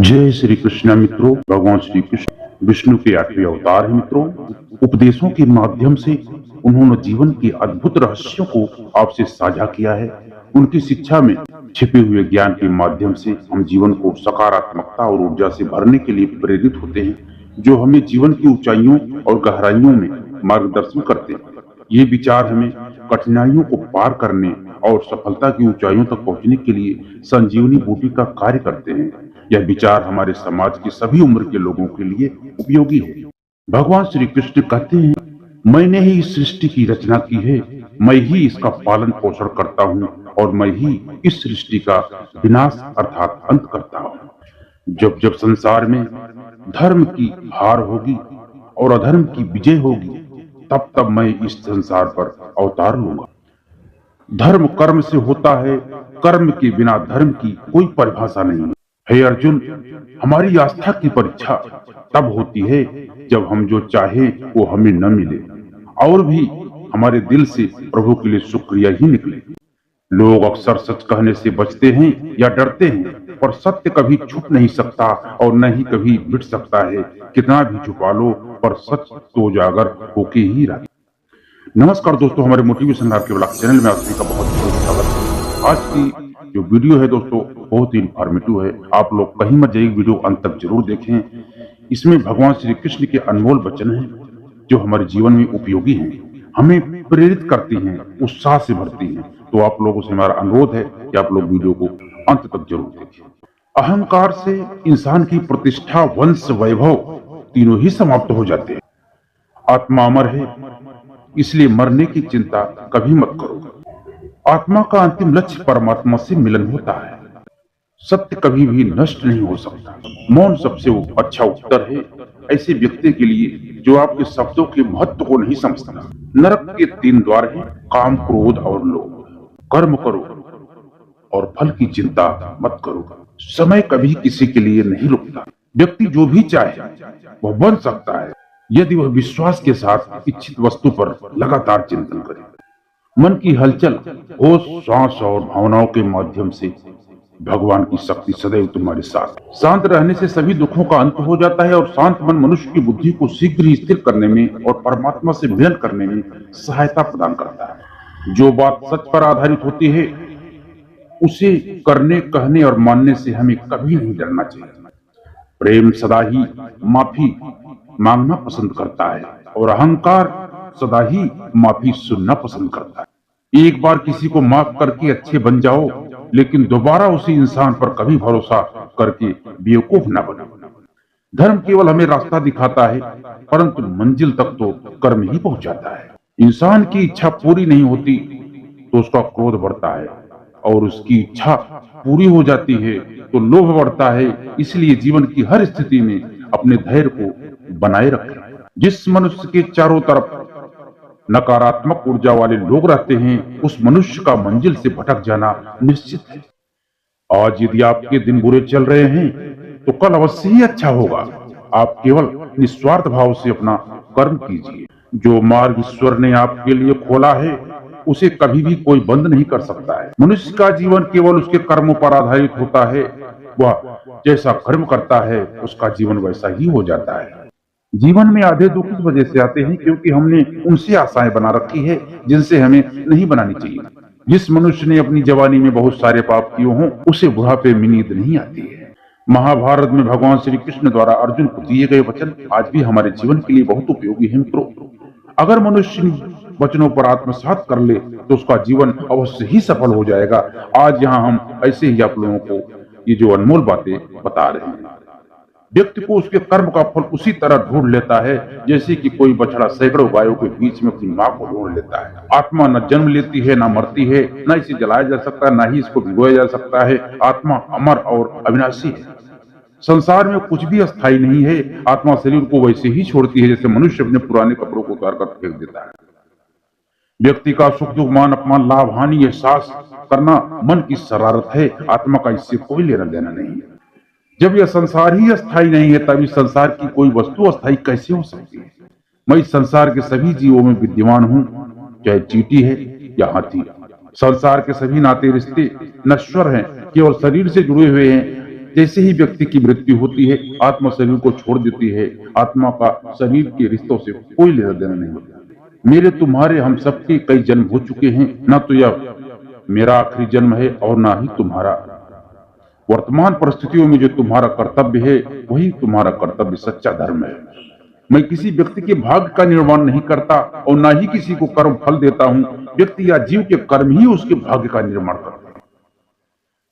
जय श्री कृष्ण मित्रों। भगवान श्री कृष्ण विष्णु के 8वें अवतार हैं मित्रों। उपदेशों के माध्यम से उन्होंने जीवन के अद्भुत रहस्यों को आपसे साझा किया है। उनकी शिक्षा में छिपे हुए ज्ञान के माध्यम से हम जीवन को सकारात्मकता और ऊर्जा से भरने के लिए प्रेरित होते हैं, जो हमें जीवन की ऊंचाइयों और गहराइयों में मार्गदर्शन करते हैं। ये विचार हमें कठिनाइयों को पार करने और सफलता की ऊंचाइयों तक पहुंचने के लिए संजीवनी बूटी का कार्य करते हैं। यह विचार हमारे समाज की सभी उम्र के लोगों के लिए उपयोगी है। भगवान श्री कृष्ण कहते हैं, मैंने ही इस सृष्टि की रचना की है, मैं ही इसका पालन पोषण करता हूँ और मैं ही इस सृष्टि का विनाश अर्थात अंत करता हूँ। जब जब संसार में धर्म की हार होगी और अधर्म की विजय होगी, तब तब मैं इस संसार पर अवतार लूंगा। धर्म कर्म से होता है, कर्म के बिना धर्म की कोई परिभाषा नहीं है। हे अर्जुन, हमारी आस्था की परीक्षा तब होती है जब हम जो चाहे वो हमें न मिले और भी हमारे दिल से प्रभु के लिए शुक्रिया ही निकले। लोग अक्सर सच कहने से बचते हैं या डरते हैं, पर सत्य कभी छुप नहीं सकता और न ही कभी मिट सकता है। कितना भी छुपा लो, पर सच तो उजागर होके ही रहे। नमस्कार दोस्तों, हमारे मोटिवेशन के ब्लॉग चैनल में आप सभी का बहुत बहुत स्वागत है। आज की जो वीडियो है दोस्तों, बहुत ही इंफॉर्मेटिव है। आप लोग कहीं मत जाइए, वीडियो अंत तक जरूर देखें। इसमें भगवान श्री कृष्ण के अनमोल वचन हैं जो हमारे जीवन में उपयोगी हैं, हमें प्रेरित करती हैं, उत्साह से भरती हैं। तो आप लोगों से हमारा अनुरोध है कि आप लोग वीडियो को अंत तक जरूर देखें। अहंकार से इंसान की प्रतिष्ठा, वंश, वैभव तीनों ही समाप्त हो जाते हैं। आत्मा अमर है, इसलिए मरने की चिंता कभी मत करो। आत्मा का अंतिम लक्ष्य परमात्मा से मिलन होता है। सत्य कभी भी नष्ट नहीं हो सकता। मौन सबसे अच्छा उत्तर है ऐसे व्यक्ति के लिए जो आपके शब्दों के महत्व को नहीं समझता। नरक के 3 द्वार हैं, काम, क्रोध और लोभ। कर्म करो और फल की चिंता मत करो। समय कभी किसी के लिए नहीं रुकता। व्यक्ति जो भी चाहे वह बन सकता है यदि वह विश्वास के साथ इच्छित वस्तु पर लगातार चिंतन करे। मन की हलचल, होश, सांस और भावनाओं के माध्यम से भगवान की शक्ति सदैव तुम्हारे साथ। शांत रहने से सभी दुखों का अंत हो जाता है और शांत मन मनुष्य की बुद्धि को शीघ्र ही स्थिर करने में और परमात्मा से मिलन करने में सहायता प्रदान करता है। जो बात सच पर आधारित होती है उसे करने, कहने और मानने से हमें कभी नहीं डरना चाहिए। प्रेम सदा ही माफी मांगना पसंद करता है और अहंकार सदा ही माफी सुनना पसंद करता है। एक बार किसी को माफ करके अच्छे बन जाओ, लेकिन दोबारा उसी इंसान पर कभी भरोसा करके बेवकूफ न बनो। धर्म केवल हमें रास्ता दिखाता है, परंतु मंजिल तक तो कर्म ही पहुंचाता है। इंसान की इच्छा पूरी नहीं होती तो उसका क्रोध बढ़ता है और उसकी इच्छा पूरी हो जाती है तो लोभ बढ़ता है। इसलिए जीवन की हर स्थिति में अपने धैर्य को बनाए रखें। जिस मनुष्य के चारों तरफ नकारात्मक ऊर्जा वाले लोग रहते हैं, उस मनुष्य का मंजिल से भटक जाना निश्चित है। आज यदि आपके दिन बुरे चल रहे हैं तो कल अवश्य ही अच्छा होगा। आप केवल निस्वार्थ भाव से अपना कर्म कीजिए। जो मार्ग ईश्वर ने आपके लिए खोला है उसे कभी भी कोई बंद नहीं कर सकता है। मनुष्य का जीवन केवल उसके कर्मों पर आधारित होता है। वह जैसा कर्म करता है उसका जीवन वैसा ही हो जाता है। जीवन में आधे दुख इस वजह से आते हैं क्योंकि हमने उनसे आशाएं बना रखी है जिनसे हमें नहीं बनानी चाहिए। जिस मनुष्य ने अपनी जवानी में बहुत सारे पाप किए हों उसे बुढ़ापे में नींद नहीं आती है। महाभारत में भगवान श्री कृष्ण द्वारा अर्जुन को दिए गए वचन आज भी हमारे जीवन के लिए बहुत उपयोगी है मित्रों। अगर मनुष्य वचनों पर आत्मसात कर ले तो उसका जीवन अवश्य ही सफल हो जाएगा। आज यहाँ हम ऐसे ही आप लोगों को ये जो अनमोल बातें बता रहे हैं। व्यक्ति को उसके कर्म का फल उसी तरह ढूंढ लेता है जैसे कि कोई बछड़ा सैकड़ों गायों के बीच में अपनी मां को ढूंढ लेता है। आत्मा न जन्म लेती है, न मरती है, न इसे जलाया जा सकता है, न ही इसको भिगोया जा सकता है। आत्मा अमर और अविनाशी है। संसार में कुछ भी अस्थायी नहीं है। आत्मा शरीर को वैसे ही छोड़ती है जैसे मनुष्य अपने पुराने कपड़ों को उतार कर फेंक देता है। व्यक्ति का सुख दुख, मान अपमान, लाभ हानि एहसास करना मन की शरारत है। आत्मा का इससे कोई लेना देना नहीं है। जब यह संसार ही अस्थायी नहीं है तब इस संसार की कोई वस्तु अस्थायी कैसे हो सकती है। मैं इस संसार के सभी जीवों में विद्यमान हूँ, चाहे चींटी है या हाथी। संसार के सभी नाते रिश्ते नश्वर हैं, केवल शरीर से जुड़े हुए हैं। जैसे ही व्यक्ति की मृत्यु होती है, आत्मा शरीर को छोड़ देती है। आत्मा का शरीर के रिश्तों से कोई लेना देना नहीं होता। मेरे तुम्हारे हम सबके कई जन्म हो चुके हैं, ना तो यह मेरा आखिरी जन्म है और ना ही तुम्हारा। वर्तमान परिस्थितियों में जो तुम्हारा कर्तव्य है वही तुम्हारा कर्तव्य सच्चा धर्म है। मैं किसी व्यक्ति के भाग्य का निर्माण नहीं करता और ना ही किसी को कर्म फल देता हूँ। व्यक्ति या जीव के कर्म ही उसके भाग्य का निर्माण करते हैं।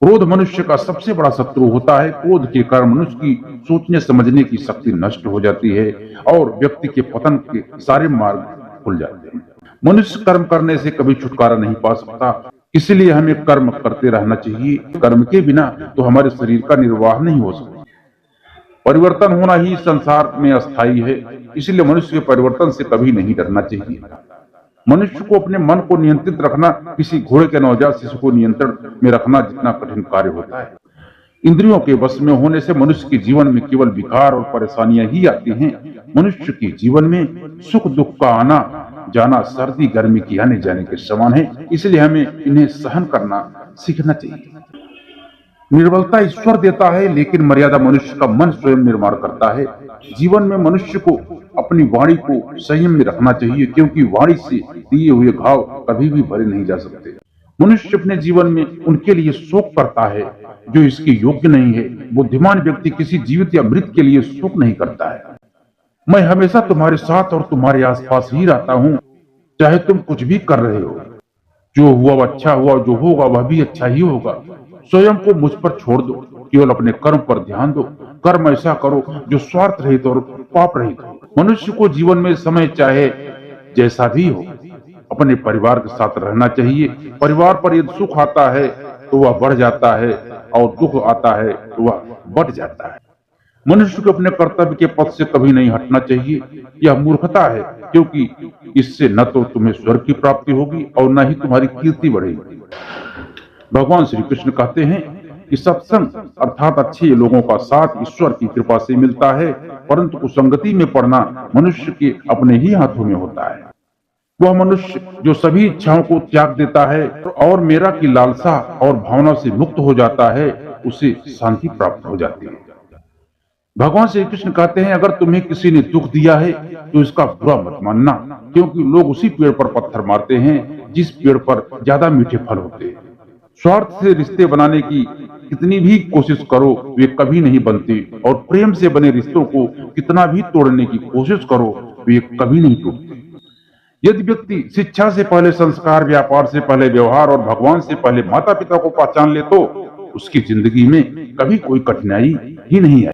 क्रोध मनुष्य का सबसे बड़ा शत्रु होता है। क्रोध के कारण मनुष्य की सोचने समझने की शक्ति नष्ट हो जाती है और व्यक्ति के पतन के सारे मार्ग खुल जाते हैं। मनुष्य कर्म करने से कभी छुटकारा नहीं पा सकता, इसलिए हमें कर्म करते रहना चाहिए। कर्म के बिना तो हमारे शरीर का निर्वाह नहीं हो सकता। परिवर्तन होना ही संसार में अस्थायी है, इसलिए मनुष्य के परिवर्तन से कभी नहीं डरना चाहिए। मनुष्य को अपने मन को नियंत्रित रखना किसी घोड़े के नवजात शिशु को नियंत्रण में रखना जितना कठिन कार्य होता है। इंद्रियों के वश में होने से मनुष्य के जीवन में केवल विकार और परेशानियां ही आती हैं। मनुष्य के जीवन में सुख दुख का आना जाना सर्दी गर्मी की आने जाने के समान है, इसलिए हमें इन्हें सहन करना सीखना चाहिए। निर्बलता ईश्वर देता है, लेकिन मर्यादा मनुष्य का मन स्वयं निर्माण करता है। जीवन में मनुष्य को अपनी वाणी को संयम में रखना चाहिए, क्योंकि वाणी से दिए हुए घाव कभी भी भरे नहीं जा सकते। मनुष्य अपने जीवन में उनके लिए शोक करता है जो इसके योग्य नहीं है। बुद्धिमान व्यक्ति किसी जीवित या मृत के लिए शोक नहीं करता है। मैं हमेशा तुम्हारे साथ और तुम्हारे आसपास ही रहता हूँ, चाहे तुम कुछ भी कर रहे हो। जो हुआ वह अच्छा हुआ, जो होगा वह भी अच्छा ही होगा। स्वयं को मुझ पर छोड़ दो, केवल अपने कर्म पर ध्यान दो। कर्म ऐसा करो जो स्वार्थ रहित और पाप रहित हो। मनुष्य को जीवन में समय चाहे जैसा भी हो अपने परिवार के साथ रहना चाहिए। परिवार पर यदि सुख आता है तो वह बढ़ जाता है और दुख आता है तो वह बढ़ जाता है। मनुष्य को अपने कर्तव्य के पथ से कभी नहीं हटना चाहिए। यह मूर्खता है, क्योंकि इससे न तो तुम्हें स्वर्ग की प्राप्ति होगी और न ही तुम्हारी कीर्ति बढ़ेगी। भगवान श्री कृष्ण कहते हैं कि सत्संग अर्थात अच्छे लोगों का साथ ईश्वर की कृपा से मिलता है, परंतु कुसंगति में पड़ना मनुष्य के अपने ही हाथों में होता है। वह मनुष्य जो सभी इच्छाओं को त्याग देता है और मेरा की लालसा और भावना से मुक्त हो जाता है, उसे शांति प्राप्त हो जाती है। भगवान श्री कृष्ण कहते हैं, अगर तुम्हें किसी ने दुख दिया है तो इसका बुरा मत मानना, क्योंकि लोग उसी पेड़ पर पत्थर मारते हैं जिस पेड़ पर ज्यादा मीठे फल होते हैं। स्वार्थ से रिश्ते बनाने की कितनी भी कोशिश करो वे कभी नहीं बनते, और प्रेम से बने रिश्तों को कितना भी तोड़ने की कोशिश करो वे कभी नहीं टूटते। यदि व्यक्ति शिक्षा से पहले संस्कार, व्यापार से पहले व्यवहार और भगवान से पहले माता पिता को पहचान ले तो उसकी जिंदगी में कभी कोई कठिनाई ही नहीं है।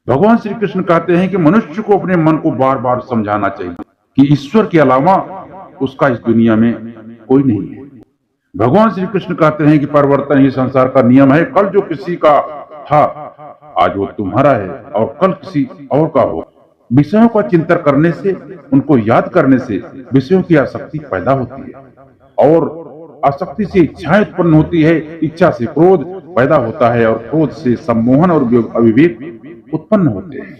भगवान श्री कृष्ण कहते हैं कि मनुष्य को अपने मन को बार बार समझाना चाहिए कि ईश्वर के अलावा उसका इस दुनिया में कोई नहीं है। भगवान श्री कृष्ण कहते हैं कि परिवर्तन ही संसार का नियम है। कल जो किसी का था आज वो तुम्हारा है और कल किसी और का हो। विषयों का चिंतन करने से, उनको याद करने से विषयों की आसक्ति पैदा होती है और आसक्ति से इच्छाएं उत्पन्न होती है। इच्छा से क्रोध पैदा होता है और क्रोध से सम्मोहन और अविवेक उत्पन्न होते हैं।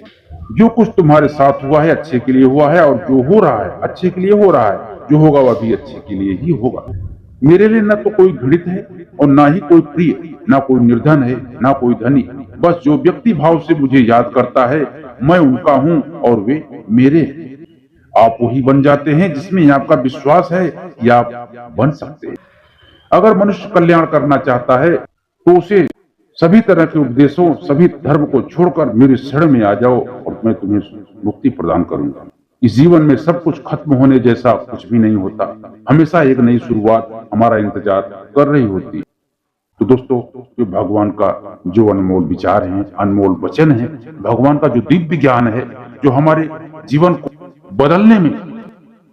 जो कुछ तुम्हारे साथ हुआ है अच्छे के लिए हुआ है, और जो हो रहा है अच्छे के लिए हो रहा है। जो होगा वह भी अच्छे के लिए ही होगा। मेरे लिए न तो कोई घृणित है और ना ही कोई प्रिय, ना कोई निर्धन है ना कोई धनी। बस जो व्यक्ति भाव से मुझे याद करता है मैं उनका हूँ और वे मेरे हैं। आप वही बन जाते हैं जिसमें आपका विश्वास है कि आप बन सकते हैं। अगर मनुष्य कल्याण करना चाहता है तो उसे सभी तरह के उपदेशों, सभी धर्म को छोड़कर मेरे शरण में आ जाओ और मैं तुम्हें मुक्ति प्रदान करूंगा। इस जीवन में सब कुछ खत्म होने जैसा कुछ भी नहीं होता। हमेशा एक नई शुरुआत हमारा इंतजार कर रही होती। तो दोस्तों, ये भगवान का जो अनमोल विचार है, अनमोल वचन है, भगवान का जो दिव्य ज्ञान है, जो हमारे जीवन को बदलने में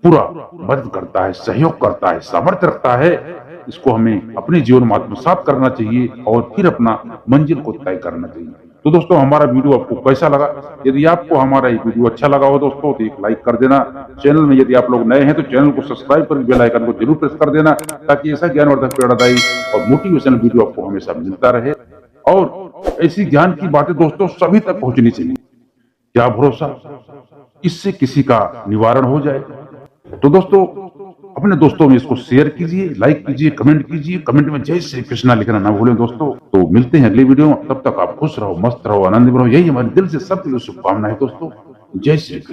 पूरा मदद करता है, सहयोग करता है, सामर्थ्य रखता है, इसको हमें अपने जीवन में आत्मसात करना चाहिए और फिर अपना मंजिल को तय करना चाहिए। तो दोस्तों, हमारा वीडियो आपको कैसा लगा? यदि आपको हमारा ये वीडियो अच्छा लगा हो दोस्तों तो एक लाइक कर देना। चैनल में यदि आप लोग नए हैं तो चैनल को सब्सक्राइब कर बेल आइकन को जरूर प्रेस कर देना, ताकि ऐसा ज्ञानवर्धक, प्रेरणादायी और मोटिवेशनल वीडियो आपको हमेशा मिलता रहे। और ऐसी ज्ञान की बातें दोस्तों सभी तक पहुंचनी चाहिए। क्या भरोसा इससे किसी का निवारण हो जाए। तो दोस्तों, अपने दोस्तों में इसको शेयर कीजिए, लाइक कीजिए, कमेंट कीजिए। कमेंट में जय श्री कृष्णा लिखना ना भूलें दोस्तों। तो मिलते हैं अगली वीडियो में, तब तक आप खुश रहो, मस्त रहो, आनंद में रहो। यही हमारे दिल से सबके लिए शुभकामनाएं दोस्तों। जय श्री कृष्ण।